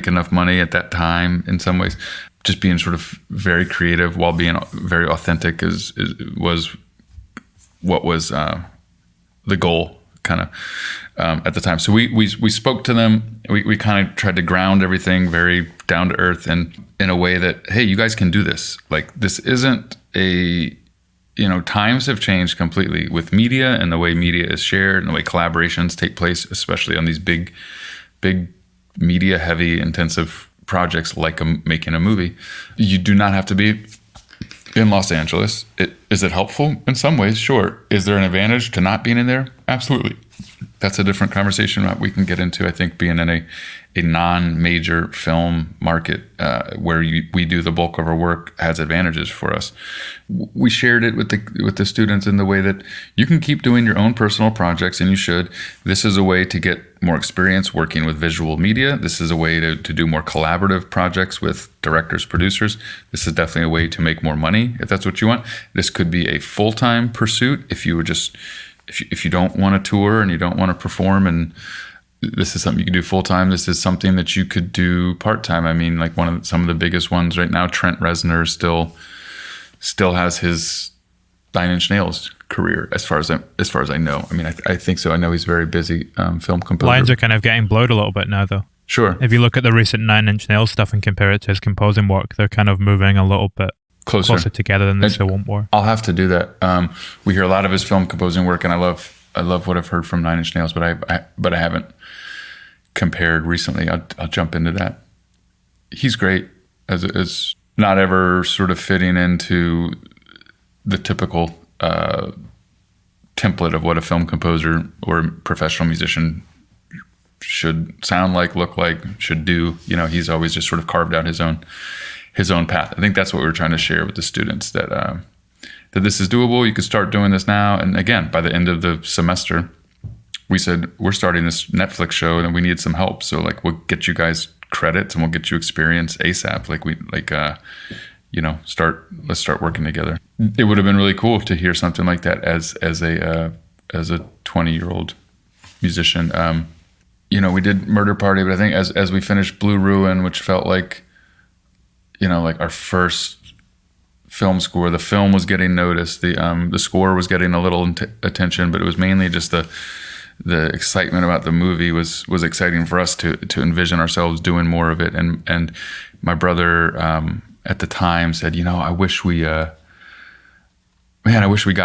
enough money at that time. In some ways, just being sort of very creative while being very authentic was what was the goal, kind of, at the time. So we spoke to them. We kind of tried to ground everything very down to earth and in a way that, hey, you guys can do this. Like, this isn't times have changed completely with media and the way media is shared and the way collaborations take place, especially on these big media heavy intensive projects like making a movie. You do not have to be in Los Angeles. Is it helpful in some ways? Sure. Is there an advantage to not being in there? Absolutely. That's a different conversation that we can get into. I think being in a non-major film market where we do the bulk of our work has advantages for us. We shared it with the students in the way that you can keep doing your own personal projects, and you should. This is a way to get more experience working with visual media. This is a way to do more collaborative projects with directors, producers. This is definitely a way to make more money if that's what you want. This could be a full-time pursuit if you don't want to tour and you don't want to perform, and this is something you can do full-time. This is something that you could do part-time. I mean, like some of the biggest ones right now, Trent Reznor still has his 9 Inch Nails career as far as I know. I mean, I think so. I know he's a very busy film composer. Lines are kind of getting blurred a little bit now, though. Sure. If you look at the recent 9 Inch Nails stuff and compare it to his composing work, they're kind of moving a little bit closer together than they still want more. I'll have to do that. We hear a lot of his film composing work, and I love what I've heard from 9 Inch Nails, but I haven't compared recently. I'll jump into that. He's great as not ever sort of fitting into the typical template of what a film composer or professional musician should sound like, look like, should do. He's always just sort of carved out his own path. I think that's what we were trying to share with the students, that this is doable. You could start doing this now. And again, by the end of the semester, we said, we're starting this Netlfix show and we need some help. So like, we'll get you guys credits and we'll get you experience ASAP. Let's start working together. It would have been really cool to hear something like that as a 20-year-old musician. we did Murder Party, but I think as we finished Blue Ruin, which felt like, like our first film score, the film was getting noticed. The score was getting a little attention, but it was mainly just the excitement about the movie was exciting for us to envision ourselves doing more of it. And my brother at the time said, I wish we got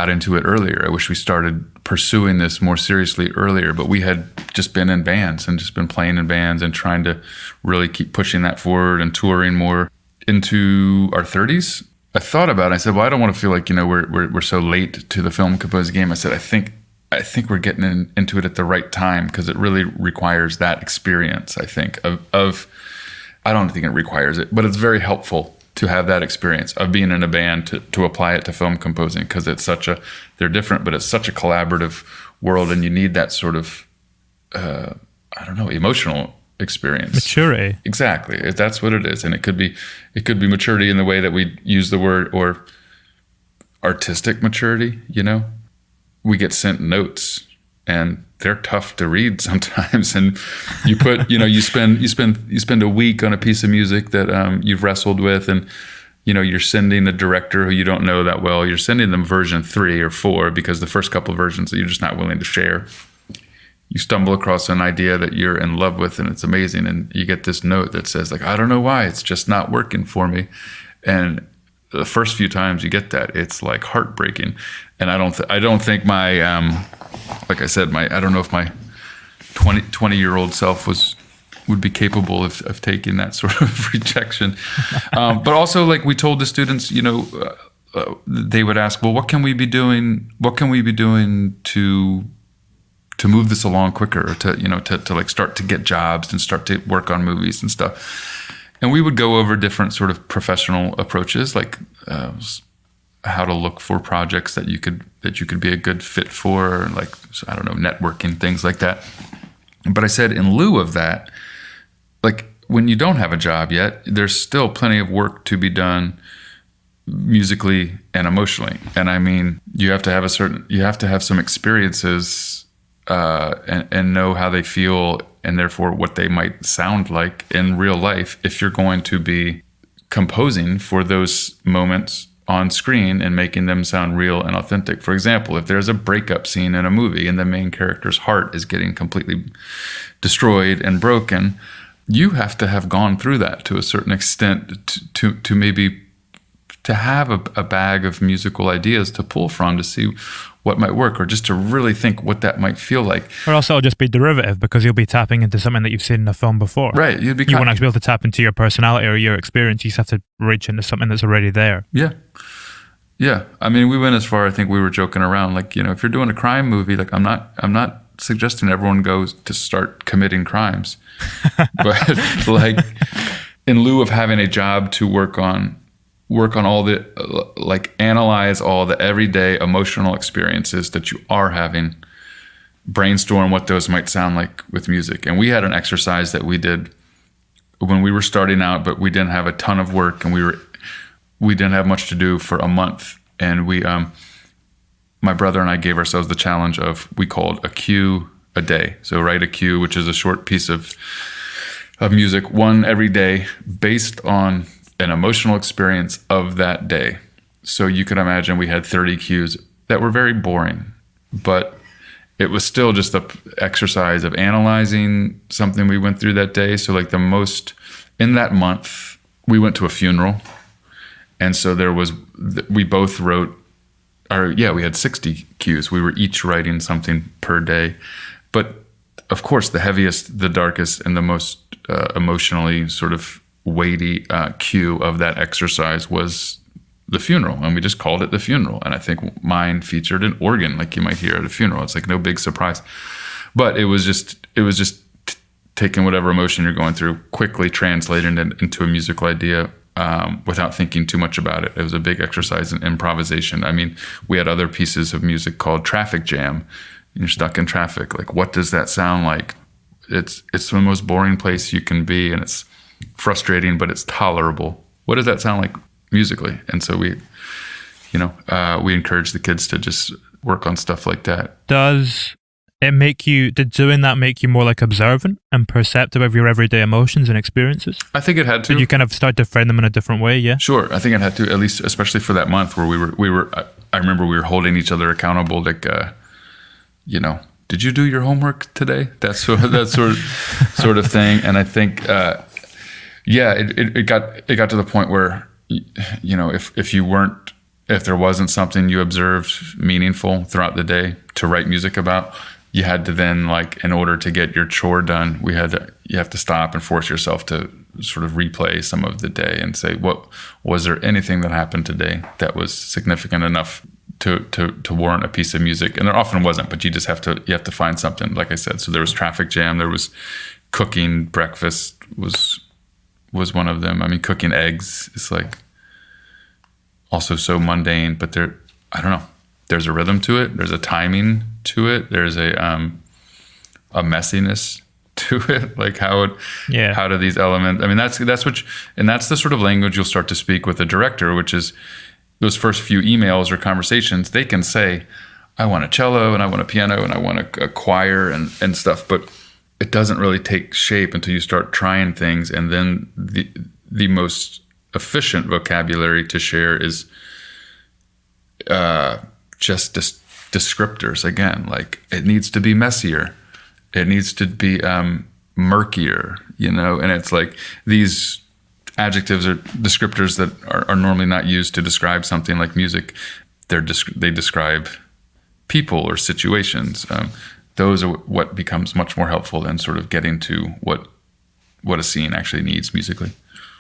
into it earlier. I wish we started pursuing this more seriously earlier. But we had just been in bands and just been playing in bands and trying to really keep pushing that forward and touring more into our 30s. I thought about it. I said, well, I don't want to feel like, we're so late to the film composing game. I said, I think we're getting into it at the right time, because it really requires that experience, I think, of I don't think it requires it, but it's very helpful to have that experience of being in a band to apply it to film composing, because they're different, but it's such a collaborative world, and you need that sort of, emotional experience. Maturity. Exactly. That's what it is. And it could be maturity in the way that we use the word, or artistic maturity, We get sent notes, and they're tough to read sometimes. And you put, you spend a week on a piece of music that you've wrestled with, and you're sending a director who you don't know that well. You're sending them version 3 or 4 because the first couple of versions that you're just not willing to share. You stumble across an idea that you're in love with, and it's amazing, and you get this note that says, like, I don't know why, it's just not working for me. And the first few times you get that, it's like heartbreaking. And I don't think my, like I said, I don't know if my 20-year-old self would be capable of taking that sort of rejection. But also, like, we told the students, they would ask, well, what can we be doing? What can we be doing to move this along quicker, or to like start to get jobs and start to work on movies and stuff? And we would go over different sort of professional approaches, like how to look for projects that you could be a good fit for, like, I don't know, networking, things like that. But I said, in lieu of that, like, when you don't have a job yet, there's still plenty of work to be done musically and emotionally. And I mean, you have to have some experiences and know how they feel, and therefore what they might sound like in real life, if you're going to be composing for those moments on screen and making them sound real and authentic. For example, if there's a breakup scene in a movie and the main character's heart is getting completely destroyed and broken, you have to have gone through that to a certain extent to maybe to have a bag of musical ideas to pull from to see what might work, or just to really think what that might feel like. Or also it'll just be derivative, because you'll be tapping into something that you've seen in a film before. Right. You won't actually be able to tap into your personality or your experience. You just have to reach into something that's already there. Yeah. Yeah. I mean, we went as far, I think we were joking around, like, if you're doing a crime movie, like, I'm not suggesting everyone goes to start committing crimes. But like, in lieu of having a job to work on all the, like, analyze all the everyday emotional experiences that you are having, brainstorm what those might sound like with music. And we had an exercise that we did when we were starting out, but we didn't have a ton of work, and we didn't have much to do for a month. And my brother and I gave ourselves the challenge of, we called a cue a day. So write a cue, which is a short piece of music, one every day, based on an emotional experience of that day. So you could imagine we had 30 cues that were very boring, but it was still just the exercise of analyzing something we went through that day. So like in that month, we went to a funeral. And so we both wrote, we had 60 cues. We were each writing something per day. But of course, the heaviest, the darkest, and the most emotionally sort of weighty cue of that exercise was the funeral, and we just called it the funeral. And I think mine featured an organ, like you might hear at a funeral. It's like no big surprise, but it was just taking whatever emotion you're going through, quickly translating it into a musical idea without thinking too much about it. It was a big exercise in improvisation. I mean, we had other pieces of music called Traffic Jam. You're stuck in traffic. Like, what does that sound like? It's the most boring place you can be, and it's frustrating, but it's tolerable. What does that sound like musically? And so we encourage the kids to just work on stuff like that. Does did doing that make you more like observant and perceptive of your everyday emotions and experiences? I think it had to. Did you kind of start to frame them in a different way? Yeah. Sure. I think it had to, at least, especially for that month where we were, I remember we were holding each other accountable. Like, did you do your homework today? That sort of thing. And I think, it got to the point where, if there wasn't something you observed meaningful throughout the day to write music about, you had to then, like, in order to get your chore done, you have to stop and force yourself to sort of replay some of the day and say, what was there anything that happened today that was significant enough to warrant a piece of music? And there often wasn't, but you have to find something, like I said. So there was traffic jam, there was cooking, breakfast was one of them. I mean, cooking eggs is like also so mundane, but I don't know. There's a rhythm to it. There's a timing to it. There's a messiness to it. Like how do these elements? I mean, that's the sort of language you'll start to speak with a director, which is those first few emails or conversations. They can say, I want a cello and I want a piano and I want a choir and stuff, but it doesn't really take shape until you start trying things. And then the most efficient vocabulary to share is just descriptors. Again, like, it needs to be messier, it needs to be murkier, and it's like these adjectives or descriptors that are normally not used to describe something like music. They describe people or situations. Those are what becomes much more helpful than sort of getting to what a scene actually needs musically.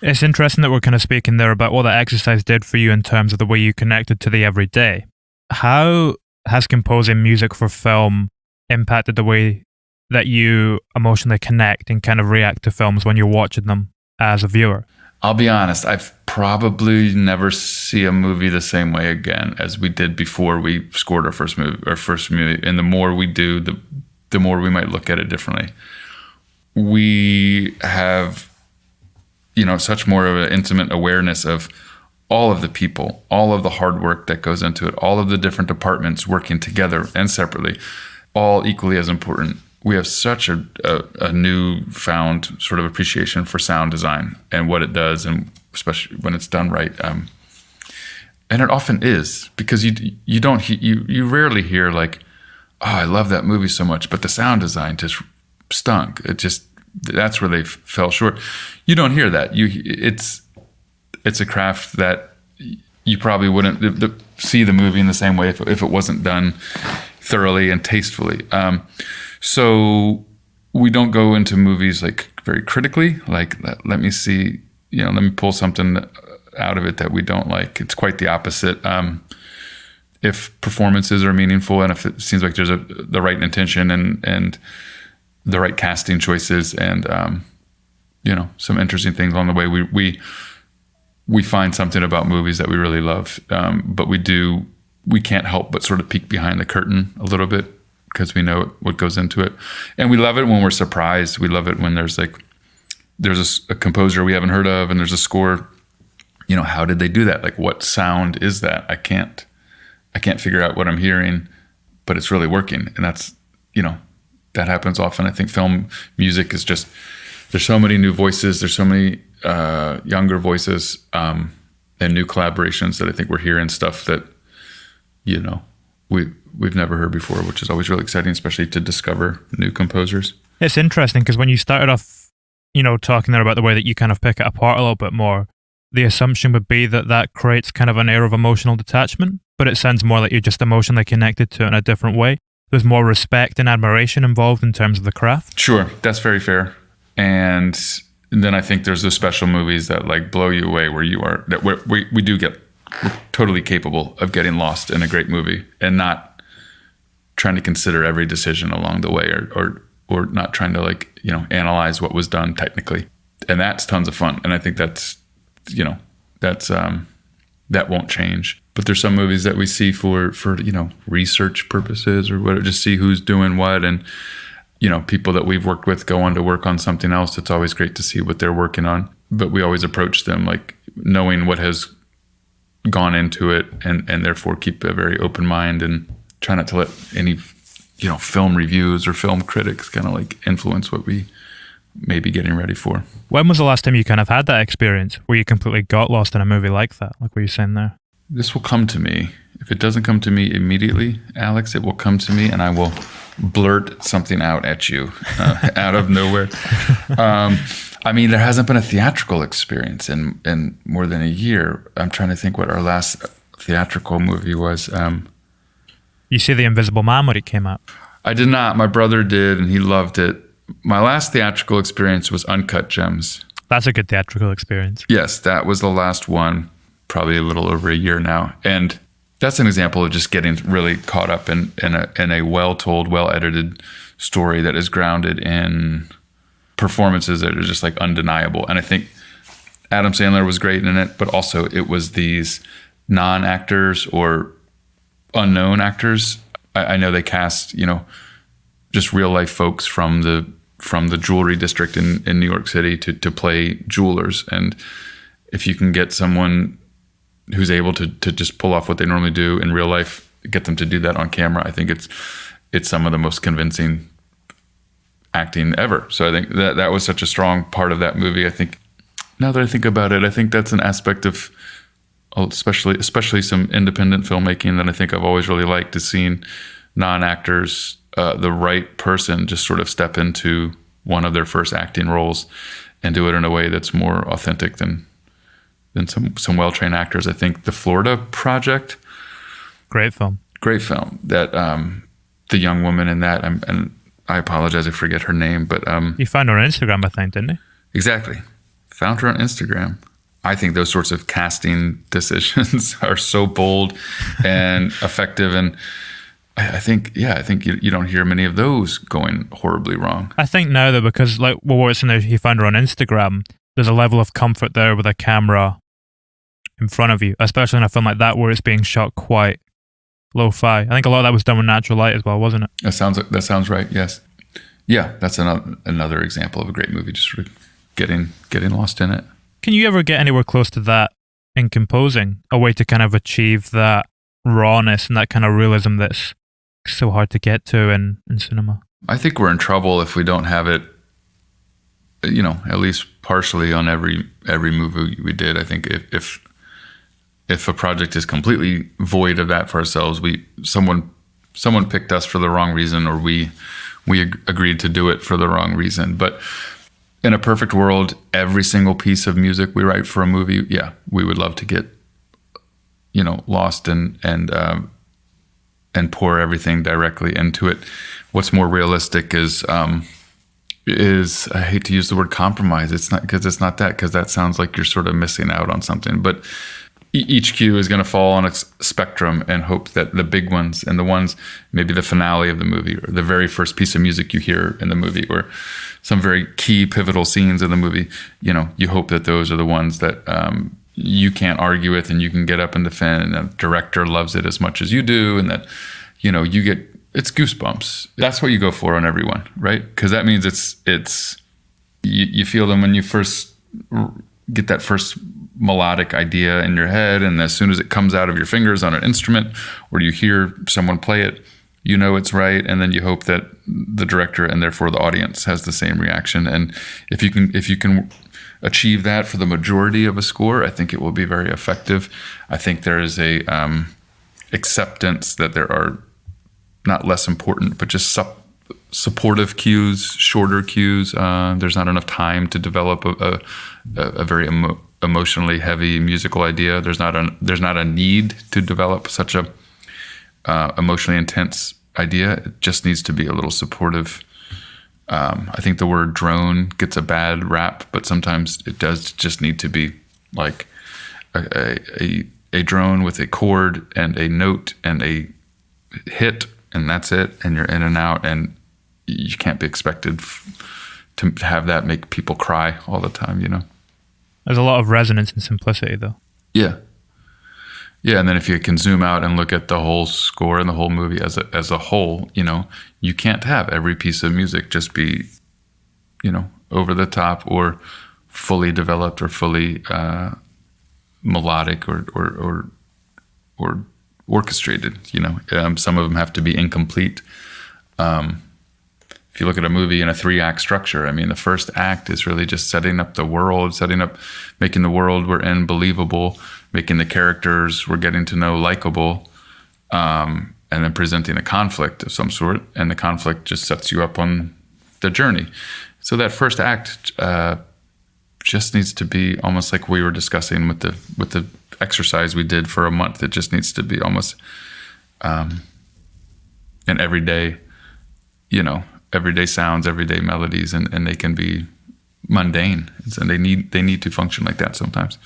It's interesting that we're kind of speaking there about what that exercise did for you in terms of the way you connected to the everyday. How has composing music for film impacted the way that you emotionally connect and kind of react to films when you're watching them as a viewer? I'll be honest, I've probably never see a movie the same way again as we did before we scored our first movie. And the more we do, the more we might look at it differently. We have, such more of an intimate awareness of all of the people, all of the hard work that goes into it, all of the different departments working together and separately, all equally as important. We have such a newfound sort of appreciation for sound design and what it does, and especially when it's done right. And it often is, because you rarely hear like, oh, I love that movie so much, but the sound design just stunk. That's where they fell short. You don't hear that. It's a craft that you probably wouldn't see the movie in the same way if it wasn't done thoroughly and tastefully. So we don't go into movies like very critically, like let me see, let me pull something out of it that we don't like. It's quite the opposite. If performances are meaningful and if it seems like there's the right intention and the right casting choices and some interesting things along the way, we find something about movies that we really love. But we can't help but sort of peek behind the curtain a little bit, because we know what goes into it. And we love it when we're surprised. We love it when there's a composer we haven't heard of and there's a score. How did they do that? Like, what sound is that? I can't figure out what I'm hearing, but it's really working. And that's, that happens often. I think film music is just, there's so many new voices. There's so many younger voices and new collaborations that I think we're hearing stuff that, we've never heard before, which is always really exciting, especially to discover new composers. It's interesting because when you started off, talking there about the way that you kind of pick it apart a little bit more, the assumption would be that creates kind of an air of emotional detachment, but it sounds more like you're just emotionally connected to it in a different way. There's more respect and admiration involved in terms of the craft. Sure, that's very fair. And then I think there's those special movies that like blow you away, where you are, that we're totally capable of getting lost in a great movie and not trying to consider every decision along the way or not trying to analyze what was done technically. And that's tons of fun. And I think that won't change. But there's some movies that we see for research purposes or whatever, just see who's doing what. And, people that we've worked with go on to work on something else. It's always great to see what they're working on. But we always approach them like knowing what has gone into it and therefore keep a very open mind and try not to let any film reviews or film critics kind of like influence what we may be getting ready for. When was the last time you kind of had that experience where you completely got lost in a movie like that, like what you're saying there? This will come to me. If it doesn't come to me immediately, Alex, it will come to me and I will blurt something out at you out of nowhere. I mean, there hasn't been a theatrical experience in more than a year. I'm trying to think what our last theatrical movie was. You see The Invisible Man when it came out? I did not. My brother did, and he loved it. My last theatrical experience was Uncut Gems. That's a good theatrical experience. Yes, that was the last one, probably a little over a year now. And that's an example of just getting really caught up in a well-told, well-edited story that is grounded in performances that are just like undeniable. And I think Adam Sandler was great in it, but also it was these non-actors or unknown actors. I know they cast, just real life folks from the jewelry district in New York City to play jewelers. And if you can get someone who's able to just pull off what they normally do in real life, get them to do that on camera, I think it's some of the most convincing acting ever. So I think that was such a strong part of that movie. I think now that I think about it, I think that's an aspect of especially some independent filmmaking that I think I've always really liked, is seeing non-actors, the right person just sort of step into one of their first acting roles and do it in a way that's more authentic than some well-trained actors. I think the Florida Project, great film that the young woman in that, and I apologize, I forget her name, but you found her on Instagram, I think, didn't you? Exactly, found her on Instagram. I think those sorts of casting decisions are so bold and effective, and I think you don't hear many of those going horribly wrong. I think now though, because like what's in there, he found her on Instagram, there's a level of comfort there with a camera in front of you, especially in a film like that where it's being shot quite lo-fi. I think a lot of that was done with natural light as well, wasn't it? That sounds right. Yes. Yeah, that's another example of a great movie, just sort of getting lost in it. Can you ever get anywhere close to that in composing? A way to kind of achieve that rawness and that kind of realism that's so hard to get to in cinema? I think we're in trouble if we don't have it, at least partially on every movie we did. I think if a project is completely void of that for ourselves, someone picked us for the wrong reason, or we agreed to do it for the wrong reason. But in a perfect world, every single piece of music we write for a movie, we would love to get, lost and pour everything directly into it. What's more realistic is I hate to use the word compromise. It's not because that sounds like you're sort of missing out on something. But each cue is going to fall on a spectrum, and hope that the big ones and the ones, maybe the finale of the movie, or the very first piece of music you hear in the movie, or some very key pivotal scenes in the movie, you hope that those are the ones that you can't argue with and you can get up and defend, and the director loves it as much as you do, and that, you get, it's goosebumps. That's what you go for on everyone, right? Because that means you feel them when you first get that first melodic idea in your head, and as soon as it comes out of your fingers on an instrument, or you hear someone play it, it's right, and then you hope that the director and therefore the audience has the same reaction. And if you can achieve that for the majority of a score, I think it will be very effective. I think there is a acceptance that there are not less important, but just supportive cues, shorter cues. There's not enough time to develop a very emotionally heavy musical idea. There's not a need to develop such a emotionally intense idea. It just needs to be a little supportive. I think the word drone gets a bad rap, but sometimes it does just need to be like a drone with a chord and a note and a hit, and that's it, and you're in and out, and you can't be expected to have that make people cry all the time, There's a lot of resonance and simplicity, though. Yeah, and then if you can zoom out and look at the whole score and the whole movie as a whole, you can't have every piece of music just be, over the top or fully developed or fully melodic or orchestrated. Some of them have to be incomplete. If you look at a movie in a 3-act structure, I mean, the first act is really just setting up the world, making the world we're in believable, making the characters we're getting to know likable, and then presenting a conflict of some sort. And the conflict just sets you up on the journey. So that first act just needs to be almost like we were discussing with the exercise we did for a month. It just needs to be almost an everyday, everyday sounds, everyday melodies, and they can be mundane, and they need to function like that sometimes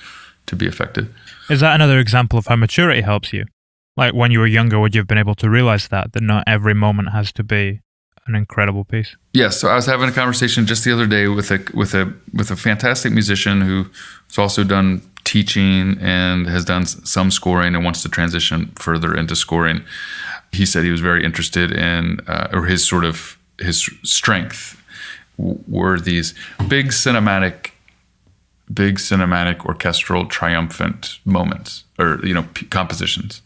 to be effective. Is that another example of how maturity helps you? Like when you were younger, would you have been able to realize that not every moment has to be an incredible piece? Yes. So I was having a conversation just the other day with a fantastic musician who's also done teaching and has done some scoring and wants to transition further into scoring. He said he was very interested in, or his strength were these big cinematic orchestral triumphant moments, or compositions.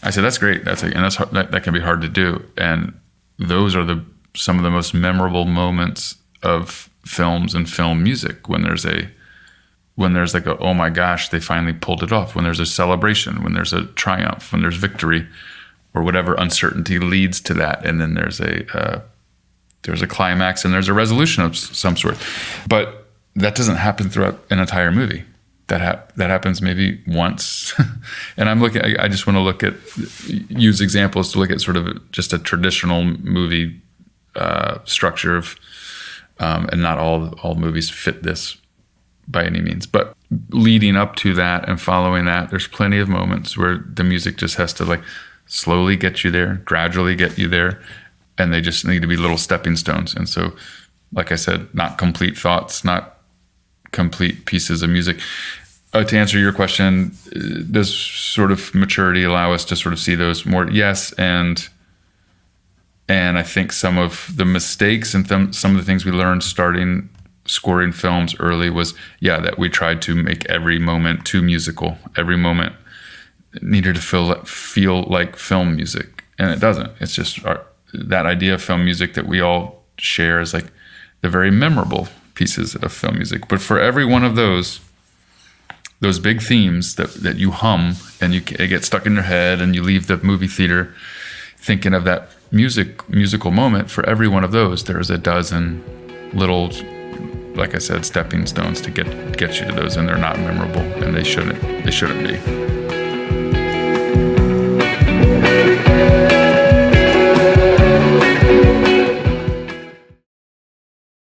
I said that's great. That can be hard to do, and those are some of the most memorable moments of films and film music. When there's like a oh my gosh, they finally pulled it off. When there's a celebration, when there's a triumph, when there's victory, or whatever uncertainty leads to that, and then there's a climax and there's a resolution of some sort. But that doesn't happen throughout an entire movie. That happens maybe once. And I just want to use examples to look at sort of just a traditional movie structure of, and not all movies fit this by any means. But leading up to that and following that, there's plenty of moments where the music just has to slowly get you there, gradually get you there, and they just need to be little stepping stones. And so, like I said, not complete thoughts, not complete pieces of music. To answer your question, does sort of maturity allow us to sort of see those more? Yes, and I think some of the mistakes and some of the things we learned starting scoring films early was, that we tried to make every moment too musical. Every moment needed to feel like film music, and it doesn't. It's just that idea of film music that we all share is like the very memorable pieces of film music. But for every one of those big themes that you hum and it gets stuck in your head, and you leave the movie theater thinking of that musical moment, for every one of those, there's a dozen little, like I said, stepping stones to get you to those, and they're not memorable, and they shouldn't be.